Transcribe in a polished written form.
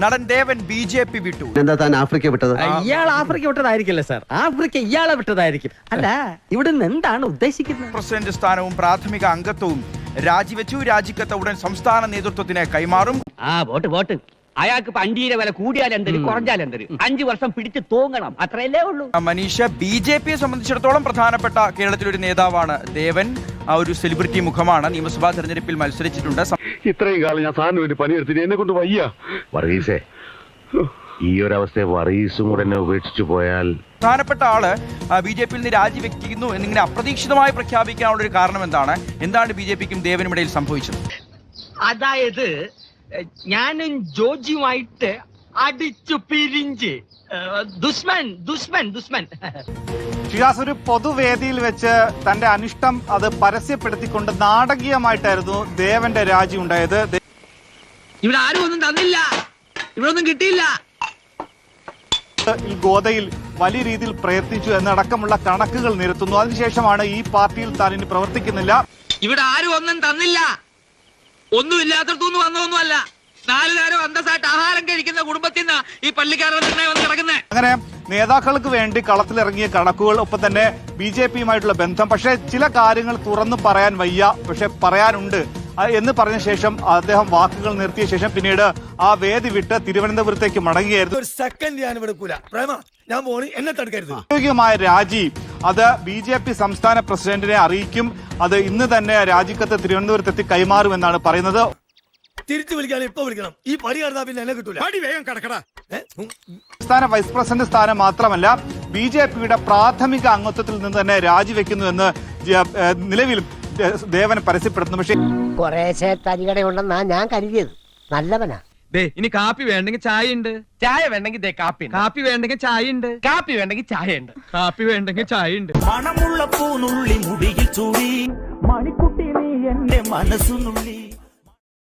നടൻ ദേവൻ BJP വിട്ടു. എന്താ താൻ ആഫ്രിക്ക വിട്ടത്? ഇയാൾ ആഫ്രിക്ക വിട്ടതായിരിക്കില്ല സാർ, ആഫ്രിക്ക ഇയാളെ വിട്ടതായിരിക്കും. അല്ല, ഇവിടുന്ന് എന്താണ് ഉദ്ദേശിക്കുന്നത്? പ്രസിഡന്റ് സ്ഥാനവും പ്രാഥമിക അംഗത്വവും രാജിവെച്ചു. രാജിക്കത്ത് ഉടൻ സംസ്ഥാന നേതൃത്വത്തിന് കൈമാറും. വോട്ട് അയാൾക്ക് അഞ്ചീര വില കൂടിയാലെന്തര് കുറഞ്ഞാലെന്തര് 5 വർഷം പിടിച്ച് തൂങ്ങണം, അത്രയല്ലേ ഉള്ളൂ. മനീഷ, BJPയെ സംബന്ധിച്ചിടത്തോളം പ്രധാനപ്പെട്ട കേരളത്തിലൊരു നേതാവാണ് ദേവൻ. ഒരു സെലിബ്രിറ്റി മുഖമാണ്. നിയമസഭാ തെരഞ്ഞെടുപ്പിൽ മത്സരിച്ചിട്ടുണ്ട്. ഇത്രയും കാലം ഞാൻ സാറിന് വേണ്ടി പണിയെടുത്തിട്ട് എന്നെ കൊണ്ട് വയ്യ. വർഗീസേ, ഈ ഒരു അവസ്ഥയെ വർഗീസും കൂടെ എന്നെ ഉപേക്ഷിച്ചു പോയാൽ പ്രധാനപ്പെട്ട ആള് BJPയിൽ നിന്ന് രാജിവെക്കുന്നു എന്നിങ്ങനെ അപ്രതീക്ഷിതമായി പ്രഖ്യാപിക്കാനുള്ള ഒരു കാരണം എന്താണ് BJPക്കും ദേവനും ഇടയിൽ സംഭവിച്ചത്? അതായത് ഞാനും ജോജിയുമായിട്ട് അടിച്ചു പിരിഞ്ച് ദുഷ്മൻ ഷിയാസ് ഒരു പൊതുവേദിയിൽ വെച്ച് തന്റെ അനിഷ്ടം അത് പരസ്യപ്പെടുത്തിക്കൊണ്ട് നാടകീയമായിട്ടായിരുന്നു ദേവന്റെ രാജി ഉണ്ടായത്. ഇവിടെ ആരും ഒന്നും തന്നില്ല, ഇവിടെ ഒന്നും കിട്ടിയില്ല. ഈ ഗോദയിൽ വലിയ രീതിയിൽ പ്രയത്നിച്ചു എന്നടക്കമുള്ള കണക്കുകൾ നിരത്തുന്നു. അതിനുശേഷമാണ് ഈ പാർട്ടിയിൽ താൻ ഇനി പ്രവർത്തിക്കുന്നില്ല. ഇവിടെ ആരും ഒന്നും തന്നില്ല, ഒന്നുമില്ലാത്തടത്തുനിന്ന് വന്നതൊന്നുമല്ല. 4 നേരം അന്തസ്സായിട്ട് ആഹാരം കഴിക്കുന്ന കുടുംബത്തിൽ നിന്ന് ഈ പള്ളിക്കാരുടെ നിർണയം വന്ന് കിടക്കുന്നത്. അങ്ങനെ നേതാക്കൾക്ക് വേണ്ടി കളത്തിലിറങ്ങിയ കണക്കുകൾ, ഒപ്പം തന്നെ BJPയുമായിട്ടുള്ള ബന്ധം. പക്ഷേ ചില കാര്യങ്ങൾ തുറന്നു പറയാൻ വയ്യ, പക്ഷെ പറയാനുണ്ട് എന്ന് പറഞ്ഞ ശേഷം അദ്ദേഹം വാക്കുകൾ നിർത്തിയ ശേഷം പിന്നീട് ആ വേദി വിട്ട് തിരുവനന്തപുരത്തേക്ക് മടങ്ങിയായിരുന്നു. ഔദ്യോഗികമായ രാജി അത് BJP സംസ്ഥാന പ്രസിഡന്റിനെ അറിയിക്കും. അത് ഇന്ന് തന്നെ രാജിക്കത്ത് തിരുവനന്തപുരത്തെത്തി കൈമാറുമെന്നാണ് പറയുന്നത്. തിരിച്ചു വിളിക്കാൻ ഇപ്പൊ വിളിക്കണം. ഈ പടി കടന്നാ പിന്നെ എന്നെ കിട്ടൂല. പടി വേഗം കടക്കടാ. സംസ്ഥാന വൈസ് പ്രസിഡന്റ് സ്ഥാനം മാത്രമല്ല BJPയുടെ പ്രാഥമിക അംഗത്വത്തിൽ നിന്ന് തന്നെ രാജിവെക്കുന്നുവെന്ന് നിലവിലും ദേവൻ പരസ്യപ്പെടുത്തുന്നു. പക്ഷേ കുറേശ്ശെ തരികടയുണ്ടെന്നാ ഞാൻ കരുതിയത്. നല്ലവനാ. ഇനി കാപ്പി വേണ്ടെങ്കിൽ ചായ ഉണ്ട്, ചായ വേണ്ടെങ്കിൽ കാപ്പി, കാപ്പി വേണ്ടെങ്കിൽ ചായ ഉണ്ട്, കാപ്പി വേണ്ടെങ്കിൽ ചായ ഉണ്ട്, കാപ്പി വേണ്ടെങ്കിൽ ചായ ഉണ്ട്. മണമുള്ള പൂനുള്ളി മുടിയിൽ ചൂടി മണിക്കുട്ടി നീ എന്റെ മനസ്സു നുള്ളി.